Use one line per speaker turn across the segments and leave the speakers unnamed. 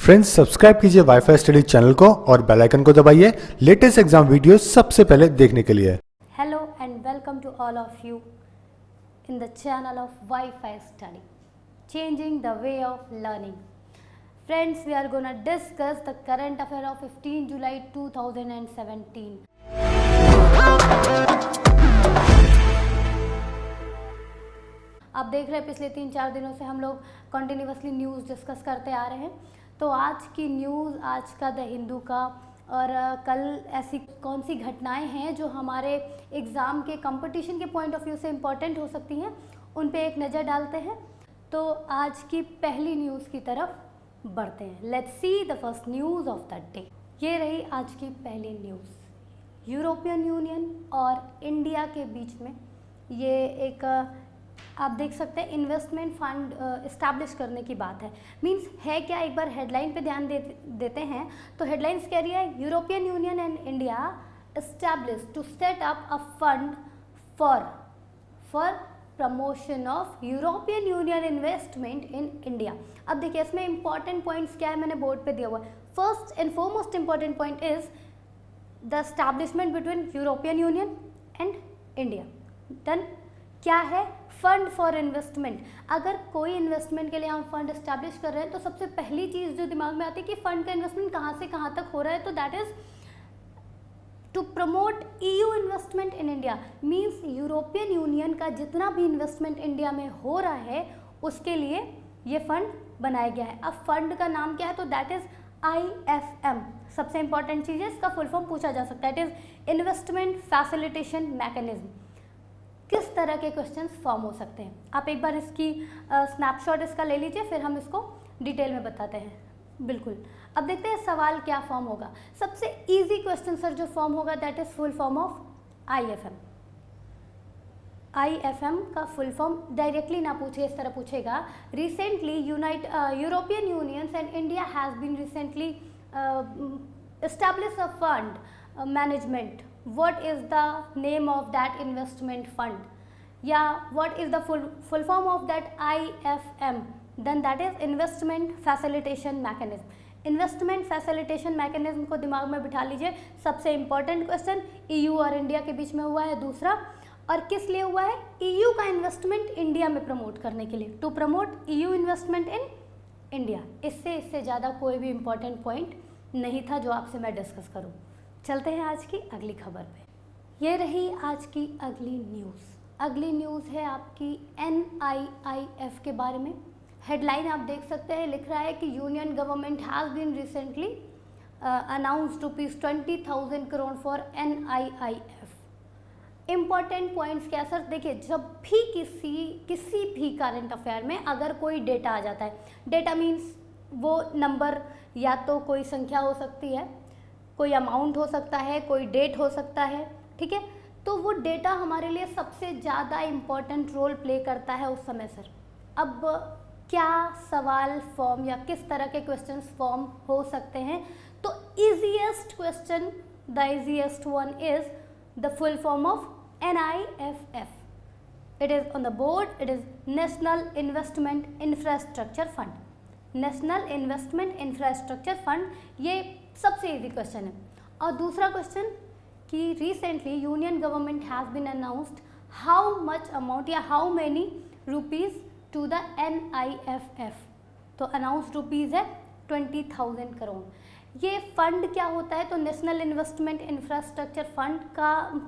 Friends subscribe कीजिए wifi study channel को और बेल आइकन को दबाइए लेटेस्ट एग्जाम वीडियो सबसे पहले देखने के लिए।
Hello and welcome to all of you in the channel of Wi-Fi Study, changing the way of learning. Friends, we are going to discuss the current affair of 15 July 2017. आप देख रहे हैं पिछले 3-4 दिनों से हम लोग कंटिन्यूसली न्यूज़ डिस्कस करते आ रहे हैं। तो आज की न्यूज़, आज का द हिंदू का और कल ऐसी कौन सी घटनाएं हैं जो हमारे एग्ज़ाम के कंपटीशन के पॉइंट ऑफ व्यू से इम्पॉर्टेंट हो सकती हैं, उन पे एक नज़र डालते हैं। तो आज की पहली न्यूज़ की तरफ बढ़ते हैं। Let's see the first news of the day. ये रही आज की पहली न्यूज़। यूरोपियन यूनियन और इंडिया के बीच में ये एक आप देख सकते हैं इन्वेस्टमेंट फंड इस्टेब्लिश करने की बात है। मींस है क्या, एक बार हेडलाइन पे ध्यान देते हैं तो हेडलाइंस कह रही है European Union and India establish to set up a fund for promotion of European Union investment in India. अब देखिए इसमें इंपॉर्टेंट पॉइंट्स क्या है, मैंने बोर्ड पे दिया हुआ है। First and foremost important point is the establishment between European Union and India. Then क्या है, फंड फॉर इन्वेस्टमेंट। अगर कोई इन्वेस्टमेंट के लिए हम फंड एस्टैब्लिश कर रहे हैं तो सबसे पहली चीज़ जो दिमाग में आती है कि फंड का इन्वेस्टमेंट कहाँ से कहाँ तक हो रहा है, तो that is to promote EU investment in India. Means European Union का जितना भी इन्वेस्टमेंट इंडिया में हो रहा है उसके लिए ये फंड बनाया गया है। अब फंड का नाम क्या है, तो दैट इज IFM। सबसे इंपॉर्टेंट चीज़ है, इसका फुल फॉर्म पूछा जा सकता है। It is investment facilitation mechanism. किस तरह के क्वेश्चंस फॉर्म हो सकते हैं, आप एक बार इसकी स्नैपशॉट इसका ले लीजिए, फिर हम इसको डिटेल में बताते हैं। बिल्कुल, अब देखते हैं सवाल क्या फॉर्म होगा। सबसे इजी क्वेश्चन सर जो फॉर्म होगा that is full form of IFM। IFM का फुल फॉर्म डायरेक्टली ना पूछे, इस तरह पूछेगा recently European Unions and India has been recently establish a fund management. What is the name of that investment fund? Yeah, what is the full form of that IFM? Then that is investment facilitation mechanism. Investment facilitation mechanism को दिमाग में बिठा लीजिए। सबसे important question EU और India के बीच में हुआ है। दूसरा, और किस लिए हुआ है, EU का इन्वेस्टमेंट इंडिया में प्रमोट करने के लिए, to promote EU investment in India. इससे ज़्यादा कोई भी इंपॉर्टेंट पॉइंट नहीं था जो आपसे मैं डिस्कस करूँ। चलते हैं आज की अगली खबर पे। ये रही आज की अगली न्यूज़। अगली न्यूज़ है आपकी NIIF के बारे में। हेडलाइन आप देख सकते हैं, लिख रहा है कि union government has been recently announced ₹20,000 crore for NIIF। Important points क्या सर, देखिए जब भी किसी भी करंट अफेयर में अगर कोई डेटा आ जाता है, डेटा मीन्स वो नंबर या तो कोई संख्या हो सकती है, कोई अमाउंट हो सकता है, कोई डेट हो सकता है, ठीक है। तो वो डेटा हमारे लिए सबसे ज़्यादा इम्पॉर्टेंट रोल प्ले करता है उस समय सर। अब क्या सवाल फॉर्म या किस तरह के क्वेश्चंस फॉर्म हो सकते हैं, तो easiest question, the easiest one is the full form of NIFF। It is on the board, it is national investment infrastructure fund. National investment infrastructure fund, ये सबसे इजी क्वेश्चन है। और दूसरा क्वेश्चन कि recently union government has been announced how much amount या how many rupees to the NIFF। तो announced rupees है 20,000 करोड़। ये फंड क्या होता है, तो नेशनल इन्वेस्टमेंट इंफ्रास्ट्रक्चर फंड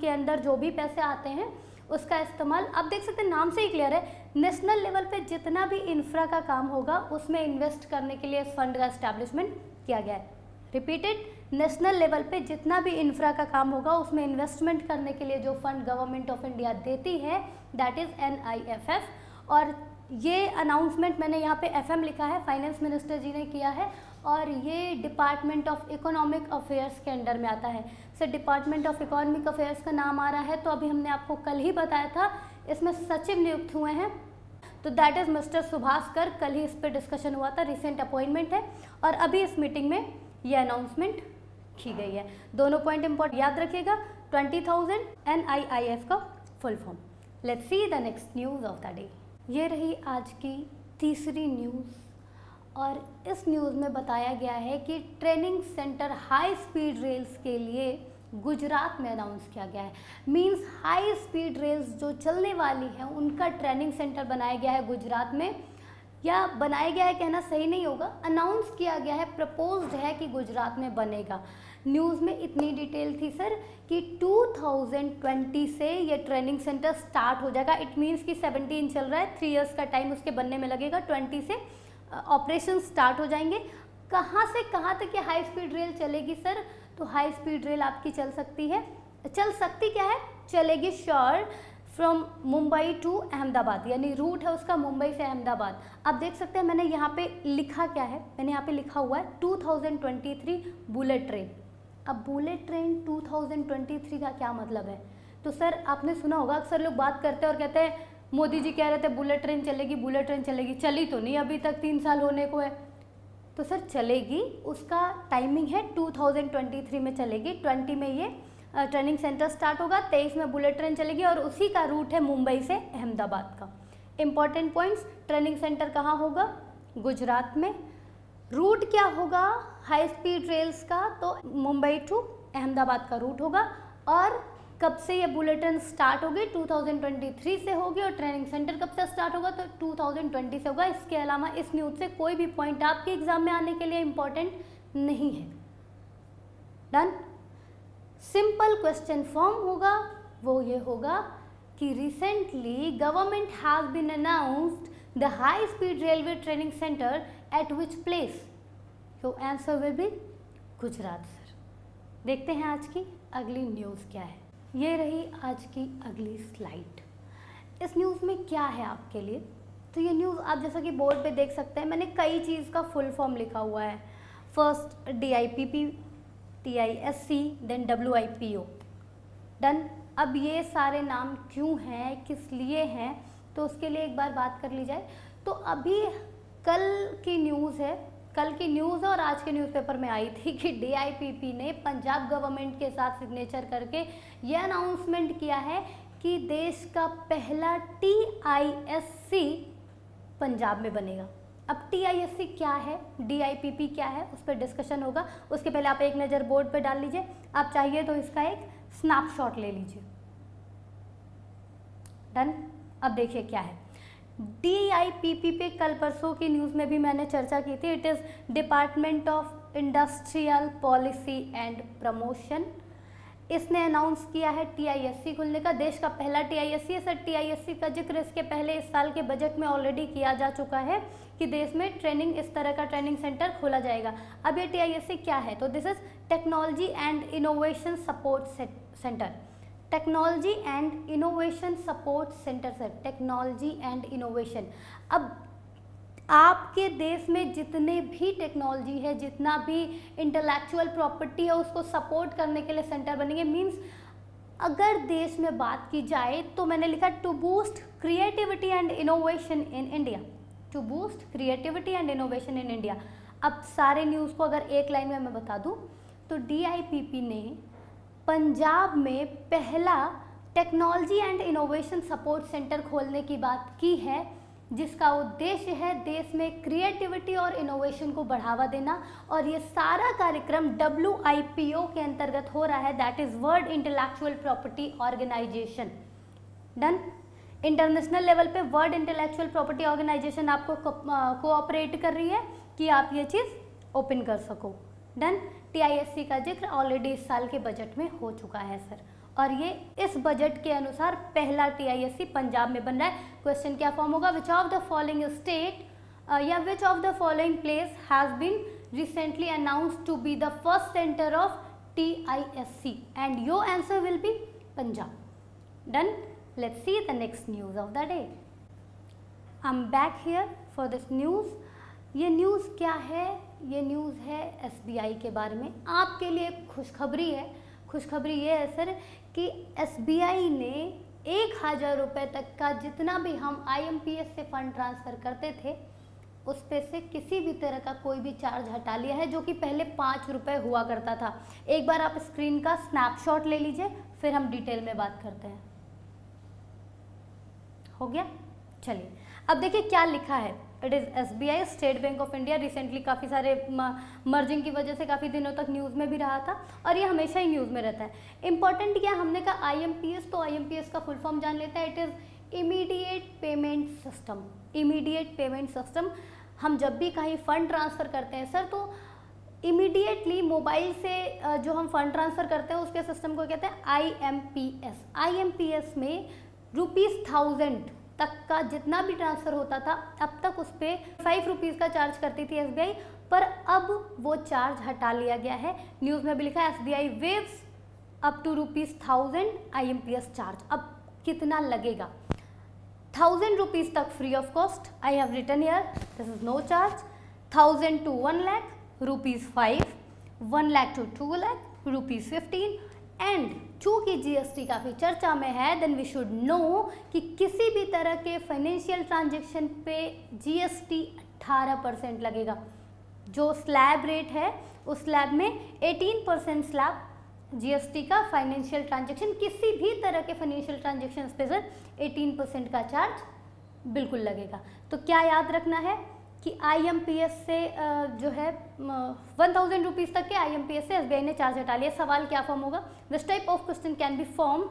के अंदर जो भी पैसे आते हैं उसका इस्तेमाल, आप देख सकते हैं नाम से ही क्लियर है, नेशनल लेवल पे जितना भी इंफ्रा का काम होगा उसमें इन्वेस्ट करने के लिए इस फंड का एस्टैब्लिशमेंट किया गया है। रिपीटेड, नेशनल लेवल पे जितना भी इंफ्रा का काम होगा उसमें इन्वेस्टमेंट करने के लिए जो फंड गवर्नमेंट ऑफ इंडिया देती है दैट इज़ NIFF। और ये अनाउंसमेंट मैंने यहाँ पे FM लिखा है, फाइनेंस मिनिस्टर जी ने किया है, और ये डिपार्टमेंट ऑफ इकोनॉमिक अफेयर्स के अंडर में आता है। Sir department of economic affairs का नाम आ रहा है, तो अभी हमने आपको कल ही बताया था इसमें सचिव नियुक्त हुए हैं, तो that is mister Subhash Garg. कल ही इस पर डिस्कशन हुआ था, रिसेंट अपॉइंटमेंट है और अभी इस मीटिंग में ये अनाउंसमेंट की गई है। दोनों पॉइंट इंपॉर्टेंट याद रखिएगा, 20,000 NIIF का full form. Let's see the next news of the day. ये रही आज की तीसरी न्यूज़ और इस न्यूज़ में बताया गया है कि training centre high speed rails के लिए गुजरात में अनाउंस किया गया है। मींस हाई स्पीड रेल्स जो चलने वाली हैं उनका ट्रेनिंग सेंटर बनाया गया है गुजरात में, या बनाया गया है कहना सही नहीं होगा, अनाउंस किया गया है, प्रपोज्ड है कि गुजरात में बनेगा। न्यूज़ में इतनी डिटेल थी सर कि 2020 से ये ट्रेनिंग सेंटर स्टार्ट हो जाएगा। इट मीन्स कि 17 चल रहा है, 3 इयर्स का टाइम उसके बनने में लगेगा, 20 से ऑपरेशन स्टार्ट हो जाएंगे। कहाँ से कहाँ तक ये हाई स्पीड रेल चलेगी सर? तो हाई स्पीड रेल आपकी चल सकती है, चल सकती क्या है, चलेगी sure from Mumbai to Ahmedabad, यानी रूट है उसका मुंबई से अहमदाबाद। आप देख सकते हैं मैंने यहाँ पे लिखा क्या है, मैंने यहाँ पे लिखा हुआ है 2023 बुलेट ट्रेन। अब बुलेट ट्रेन 2023 का क्या मतलब है? तो सर आपने सुना होगा, अक्सर लोग बात करते हैं और कहते हैं मोदी जी कह रहे थे बुलेट ट्रेन चलेगी, बुलेट ट्रेन चलेगी, चली तो नहीं अभी तक, 3 साल होने को है। तो सर चलेगी, उसका टाइमिंग है 2023 में चलेगी, 20 में ये ट्रेनिंग सेंटर स्टार्ट होगा, 23 में बुलेट ट्रेन चलेगी और उसी का रूट है मुंबई से अहमदाबाद का। इंपॉर्टेंट पॉइंट्स, ट्रेनिंग सेंटर कहाँ होगा? गुजरात में। रूट क्या होगा हाई स्पीड रेल्स का? तो मुंबई टू अहमदाबाद का रूट होगा। और कब से ये बुलेट ट्रेन स्टार्ट होगी? 2023 से होगी। और ट्रेनिंग सेंटर कब से स्टार्ट होगा? तो 2020 से होगा। इसके अलावा इस न्यूज़ से कोई भी पॉइंट आपके एग्जाम में आने के लिए इम्पॉर्टेंट नहीं है। डन। सिंपल क्वेश्चन फॉर्म होगा, वो ये होगा कि recently government has been announced the high speed railway training centre at which place? तो answer will be Gujarat sir. देखते हैं आज की अगली न्यूज़ क्या है। ये रही आज की अगली स्लाइड। इस न्यूज़ में क्या है आपके लिए? तो ये न्यूज़ आप जैसा कि बोर्ड पे देख सकते हैं, मैंने कई चीज़ का फुल फॉर्म लिखा हुआ है। First DIPP, TISC, then WIPO। Done. अब ये सारे नाम क्यों हैं, किस लिए हैं, तो उसके लिए एक बार बात कर ली जाए। तो अभी कल की न्यूज़ है, कल की न्यूज़ है और आज के न्यूज़पेपर में आई थी कि DIPP ने पंजाब गवर्नमेंट के साथ सिग्नेचर करके ये अनाउंसमेंट किया है कि देश का पहला TISC पंजाब में बनेगा। अब TISC क्या है, DIPP क्या है, उस पर डिस्कशन होगा। उसके पहले आप एक नज़र बोर्ड पे डाल लीजिए, आप चाहिए तो इसका एक स्नैपशॉट ले लीजिए। डन। अब देखिए क्या है DIPP पे कल परसों की न्यूज़ में भी मैंने चर्चा की थी। It is department of industrial policy and promotion. इसने अनाउंस किया है TISC खुलने का। देश का पहला TISC है सर। TISC का जिक्र इसके पहले इस साल के बजट में ऑलरेडी किया जा चुका है कि देश में ट्रेनिंग, इस तरह का ट्रेनिंग सेंटर खोला जाएगा। अब ये TISC क्या है? तो this is technology and innovation support centre. Technology and innovation support centre sir, technology and innovation. अब आपके देश में जितने भी टेक्नोलॉजी है, जितना भी इंटेलेक्चुअल प्रॉपर्टी है, उसको सपोर्ट करने के लिए सेंटर बनेंगे। मींस अगर देश में बात की जाए तो मैंने लिखा to boost creativity and innovation in India, to boost creativity and innovation in India. अब सारे न्यूज़ को अगर एक लाइन में मैं बता दूं तो DIPP ने पंजाब में पहला technology and innovation support centre खोलने की बात की है, जिसका उद्देश्य है देश में क्रिएटिविटी और इनोवेशन को बढ़ावा देना। और ये सारा कार्यक्रम WIPO के अंतर्गत हो रहा है, that is world intellectual property organisation. Done. International level पे वर्ल्ड इंटेलेक्चुअल प्रॉपर्टी ऑर्गेनाइजेशन आपको कोऑपरेट कर रही है कि आप ये चीज़ ओपन कर सको। डन। TISC का जिक्र ऑलरेडी इस साल के बजट में हो चुका है सर, और ये इस बजट के अनुसार पहला TISC पंजाब में बन रहा है। क्वेश्चन क्या फॉर्म होगा? Which of the following state या which of the following place has been recently announced to be the first centre of TISC, and your answer will be Punjab. Done. Let's see the next news of the day. I am back here for this news. ये news क्या है? ये news है SBI के बारे में। आपके लिए खुशखबरी है। खुशखबरी ये है सर कि SBI ने 1000 रुपये तक का जितना भी हम IMPS से फंड ट्रांसफ़र करते थे उस पे से किसी भी तरह का कोई भी चार्ज हटा लिया है, जो कि पहले 5 रुपये हुआ करता था। एक बार आप स्क्रीन का स्नैपशॉट ले लीजिए, फिर हम डिटेल में बात करते हैं। हो गया? चलिए अब देखिए क्या लिखा है। It is SBI, state bank of India. Recently काफ़ी सारे मर्जिंग की वजह से काफ़ी दिनों तक न्यूज़ में भी रहा था और ये हमेशा ही न्यूज़ में रहता है। इंपॉर्टेंट क्या, हमने कहा IMPS, तो IMPS का फुल फॉर्म जान लेते हैं। It is immediate payment system. Immediate payment system, हम जब भी कहीं फ़ंड ट्रांसफ़र करते हैं सर, तो इमीडिएटली मोबाइल से जो हम फंड ट्रांसफ़र करते हैं उसके सिस्टम को कहते हैं IMPS। IMPS में ₹1000 तक का जितना भी ट्रांसफ़र होता था, अब तक उस पर ₹5 का चार्ज करती थी SBI, पर अब वो चार्ज हटा लिया गया है। न्यूज़ में भी लिखा है SBI waives up to ₹1000 IMPS charge. अब कितना लगेगा? ₹1000 तक free of cost. I have written here, this is no charge. 1000 to 1 lakh ₹5, 1 lakh to 2 lakh ₹15, and चूँकि GST काफ़ी चर्चा में है, देन वी शुड नो कि किसी भी तरह के फाइनेंशियल ट्रांजेक्शन पे GST 18% लगेगा। जो स्लैब रेट है उस स्लैब में 18% स्लैब GST का फाइनेंशियल ट्रांजेक्शन, किसी भी तरह के फाइनेंशियल ट्रांजेक्शन पे सर 18% का चार्ज बिल्कुल लगेगा। तो क्या याद रखना है कि IMPS से जो है ₹1000 तक के IMPS से SBI ने चार्ज हटा लिया। सवाल क्या फॉर्म होगा? This type of question can be form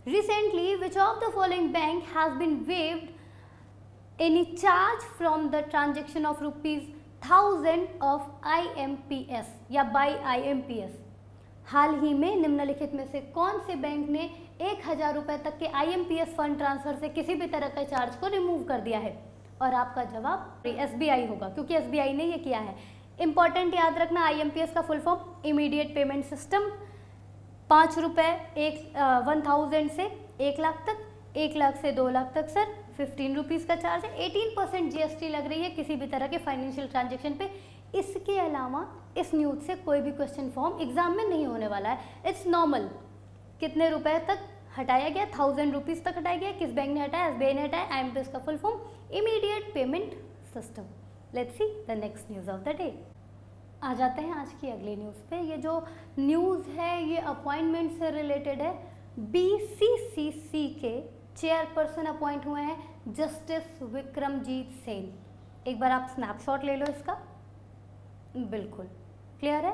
recently which of the following bank has been waived any charge from the transaction of ₹1000 of IMPS या बाय IMPS। हाल ही में निम्नलिखित में से कौन से बैंक ने ₹1000 तक के IMPS फंड ट्रांसफर से किसी भी तरह के चार्ज को रिमूव कर दिया है? और आपका जवाब SBI होगा, क्योंकि SBI ने ये किया है। इंपॉर्टेंट याद रखना, IMPS का full form immediate payment system. ₹5 1000 से 1 लाख तक, 1 लाख से 2 लाख तक सर ₹15 का चार्ज है। 18% GST लग रही है किसी भी तरह के फाइनेंशियल ट्रांजेक्शन पे। इसके अलावा इस न्यूज़ से कोई भी क्वेश्चन फॉर्म एग्जाम में नहीं होने वाला है। It's normal. कितने रुपए तक हटाया गया? ₹1000 तक हटाया गया। किस बैंक ने हटाया? SBI ने हटाया। IMPS का full form immediate payment system. Let's see the next news of the day. आ जाते हैं आज की अगली न्यूज़ पे। ये जो न्यूज़ है ये अपॉइंटमेंट से रिलेटेड है। BCCC के चेयरपर्सन अपॉइंट हुए हैं जस्टिस विक्रमजीत सेन। एक बार आप स्नैपशॉट ले लो इसका, बिल्कुल क्लियर है।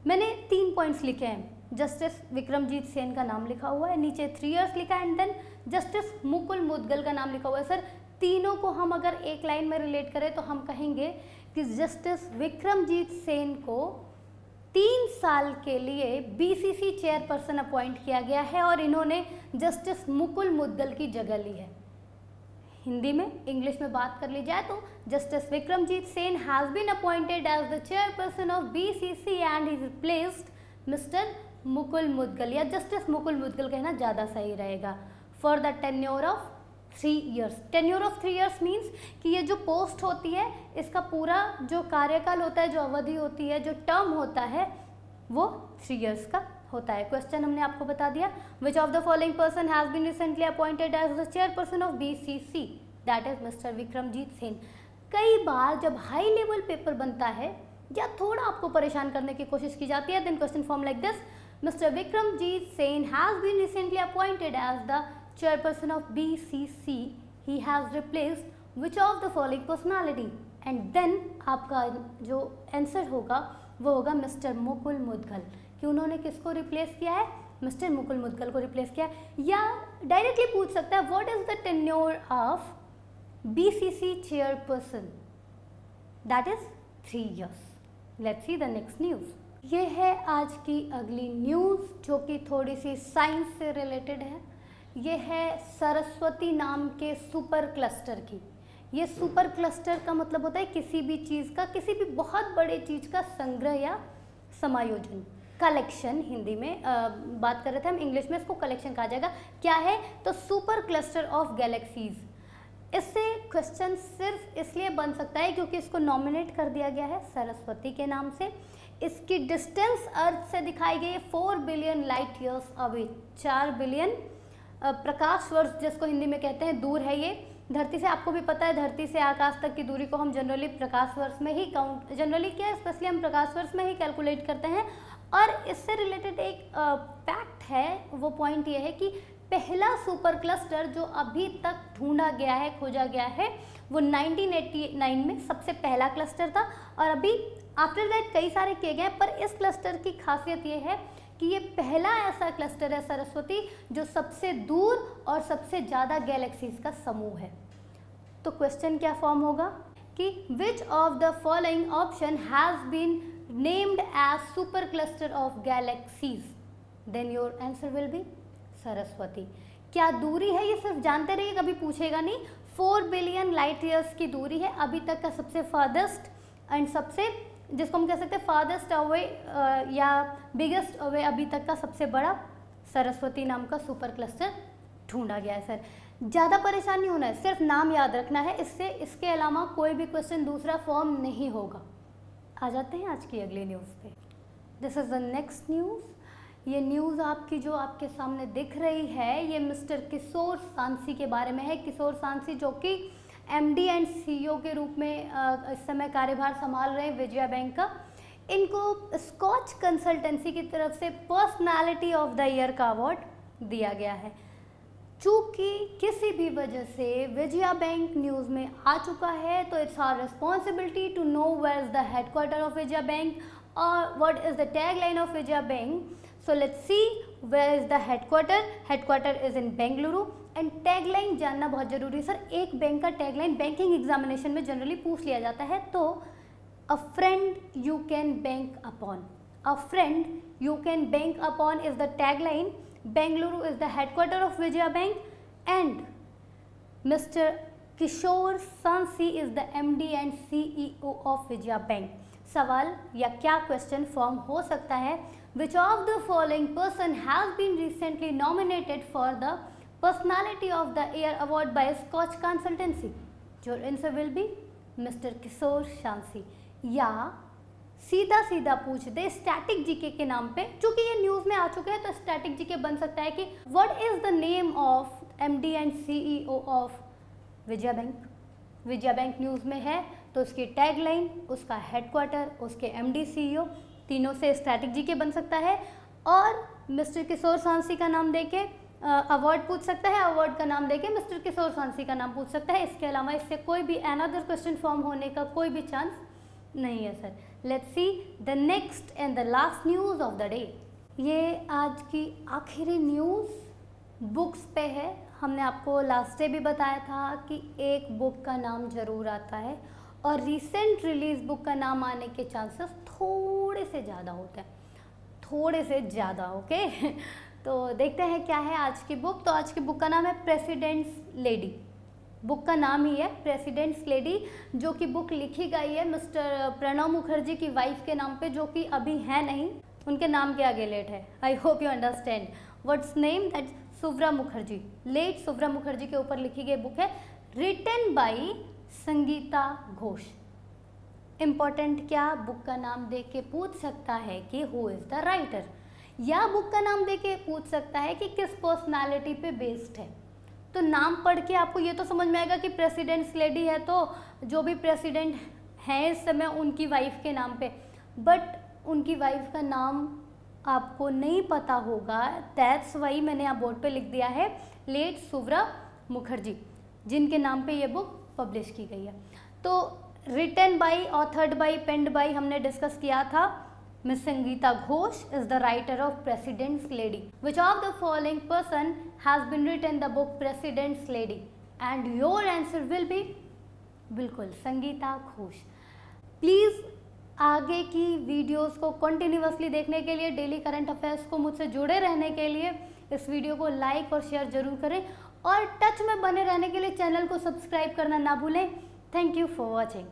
मैंने 3 पॉइंट्स लिखे हैं। जस्टिस विक्रमजीत सेन का नाम लिखा हुआ है, नीचे 3 years लिखा है, and then justice Mukul Mudgal का नाम लिखा हुआ है। सर तीनों को हम अगर एक लाइन में रिलेट करें तो हम कहेंगे कि जस्टिस विक्रमजीत सेन को 3 साल के लिए BCC चेयरपर्सन अपॉइंट किया गया है और इन्होंने जस्टिस मुकुल मुदगल की जगह ली है। हिंदी में, इंग्लिश में बात कर ली जाए तो justice Vikramjit Sen has been appointed as the chairperson of BCC and he replaced mister Mukul Mudgal, या जस्टिस मुकुल मुदगल कहना ज़्यादा सही रहेगा, for the tenure of 3 years। Tenure of 3 years means कि ये जो पोस्ट होती है इसका पूरा जो कार्यकाल होता है, जो अवधि होती है, जो टर्म होता है वो 3 years का होता है। क्वेश्चन हमने आपको बता दिया। Which of the following person has been recently appointed as the chairperson of BCC, that is mister Vikramjit Sen. कई बार जब हाई लेवल पेपर बनता है या थोड़ा आपको परेशान करने की कोशिश की जाती है, then question form like this, mister Vikramjit Sen has been recently appointed as the chairperson of BCC, he has replaced which of the following personality, and then आपका जो आंसर होगा वो होगा मिस्टर मुकुल मुदगल, कि उन्होंने किसको रिप्लेस किया है? मिस्टर मुकुल मुदगल को रिप्लेस किया। या डायरेक्टली पूछ सकता है what is the tenure of BCC chairperson, that is 3 years। Let's see the next news. ये है आज की अगली न्यूज़ जो कि थोड़ी सी साइंस से रिलेटेड है। ये है सरस्वती नाम के सुपर क्लस्टर की। ये सुपर क्लस्टर का मतलब होता है किसी भी चीज़ का, किसी भी बहुत बड़े चीज़ का संग्रह या समायोजन, कलेक्शन। हिंदी में बात कर रहे थे हम, इंग्लिश में इसको कलेक्शन कहा जाएगा। क्या है? तो सुपर क्लस्टर ऑफ गैलेक्सीज। इससे क्वेश्चन सिर्फ इसलिए बन सकता है क्योंकि इसको नॉमिनेट कर दिया गया है सरस्वती के नाम से। इसकी डिस्टेंस अर्थ से दिखाई गई है 4 billion light years away, 4 billion प्रकाश वर्ष जिसको हिंदी में कहते हैं, दूर है ये धरती से। आपको भी पता है धरती से आकाश तक की दूरी को हम जनरली प्रकाश वर्ष में ही काउंट, जनरली क्या स्पेशली हम प्रकाश वर्ष में ही कैलकुलेट करते हैं। और इससे रिलेटेड एक फैक्ट है, वो पॉइंट ये है कि पहला सुपर क्लस्टर जो अभी तक ढूंढा गया है, खोजा गया है, वो 1989 में सबसे पहला क्लस्टर था और अभी आफ्टर दैट कई सारे किए गए, पर इस क्लस्टर की खासियत ये है कि ये पहला ऐसा क्लस्टर है सरस्वती जो सबसे दूर और सबसे ज़्यादा गैलेक्सीज का समूह है। तो क्वेश्चन क्या फॉर्म होगा कि which of the following option has been named as super cluster of galaxies, then your answer will be Saraswati. क्या दूरी है ये सिर्फ जानते रहिए, कभी पूछेगा नहीं। 4 बिलियन लाइट ईयर्स की दूरी है अभी तक का सबसे फार्देस्ट एंड सबसे, जिसको हम कह सकते हैं फार्देस्ट अवे या बिगेस्ट अवे, अभी तक का सबसे बड़ा सरस्वती नाम का सुपर क्लस्टर ढूंढा गया है। सर ज़्यादा परेशान नहीं होना है, सिर्फ नाम याद रखना है, इससे इसके अलावा कोई भी क्वेश्चन दूसरा फॉर्म नहीं होगा। आ जाते हैं आज की अगली न्यूज़ पे। This is the next news. ये न्यूज़ आपकी जो आपके सामने दिख रही है ये मिस्टर किशोर सांसी के बारे में है। किशोर सांसी जो कि MD एंड CEO के रूप में इस समय कार्यभार संभाल रहे हैं विजया बैंक का। इनको स्कॉच कंसल्टेंसी की तरफ से पर्सनालिटी ऑफ द ईयर का अवार्ड दिया गया है। चूँकि किसी भी वजह से विजया बैंक न्यूज़ में आ चुका है तो it's our responsibility to know where is the headquarter of Vijaya bank और what is the tagline of Vijaya bank. So let's see where is the headquarter. Headquarter is in Bengaluru and tagline जानना बहुत जरूरी sir. एक bank का tagline banking examination में generally पूछ लिया जाता है। तो a friend you can bank upon, a friend you can bank upon is the tagline. Bengaluru is the headquarter of Vijaya Bank and Mr. Kishore Sansi is the MD and CEO of Vijaya Bank. सवाल या क्या question form हो सकता है, which of the following person has been recently nominated for the personality of the year award by Scotch Consultancy? Your answer will be Mr. Kishore Shanxi. या सीधा सीधा पूछ दे स्टैटिक जीके के नाम पे, चूंकि ये न्यूज़ में आ चुके हैं तो स्टैटिक जीके बन सकता है कि what is the name of MD and CEO of Vijaya bank. Vijaya bank news में है तो उसकी टैगलाइन, उसका हेडक्वार्टर, उसके MD CEO तीनों से स्टैटिक जीके बन सकता है और मिस्टर किशोर सांसी का नाम देके अवार्ड पूछ सकता है, अवार्ड का नाम देके मिस्टर किशोर सांसी का नाम पूछ सकता है। इसके अलावा इससे कोई भी अनदर क्वेश्चन फॉर्म होने का कोई भी चांस नहीं है sir. Let's see the next and the last news of the day. ये आज की आखिरी न्यूज़ बुक्स पे है। हमने आपको लास्ट डे भी बताया था कि एक बुक का नाम ज़रूर आता है और रिसेंट रिलीज बुक का नाम आने के चांसेस थोड़े से ज़्यादा होते हैं, थोड़े से ज़्यादा। ओके तो देखते हैं क्या है आज की बुक। तो आज की बुक का नाम है प्रेसिडेंट्स लेडी। बुक का नाम ही है प्रेसिडेंट्स लेडी, जो कि बुक लिखी गई है मिस्टर प्रणब मुखर्जी की वाइफ के नाम पे, जो कि अभी है नहीं, उनके नाम के आगे लेट है। I hope you understand what's name, that Suvra Mukherjee, late Suvra Mukherjee के ऊपर लिखी गई बुक है, written by Sangeeta Ghosh. Important क्या, बुक का नाम दे के पूछ सकता है कि हु इज़ द राइटर, या बुक का नाम दे के पूछ सकता है कि किस पर्सनालिटी पे बेस्ड है। तो नाम पढ़ के आपको ये तो समझ में आएगा कि प्रेसिडेंट्स लेडी है तो जो भी प्रेसिडेंट हैं इस समय उनकी वाइफ के नाम पे, बट उनकी वाइफ का नाम आपको नहीं पता होगा। दैट्स वाई मैंने यहाँ बोर्ड पे लिख दिया है लेट सुव्रा मुखर्जी, जिनके नाम पे ये बुक पब्लिश की गई है। तो written by, authored by, penned by हमने डिस्कस किया था। Miss Sangeeta Ghosh is the writer of president's lady. Which of the following person has been written the book president's lady, and your answer will be बिल्कुल Sangeeta Ghosh. Please आगे की videos को continuously देखने के लिए, डेली करंट अफेयर्स को मुझसे जुड़े रहने के लिए इस वीडियो को लाइक और शेयर जरूर करें और टच में बने रहने के लिए चैनल को सब्सक्राइब करना ना भूलें। Thank you for watching.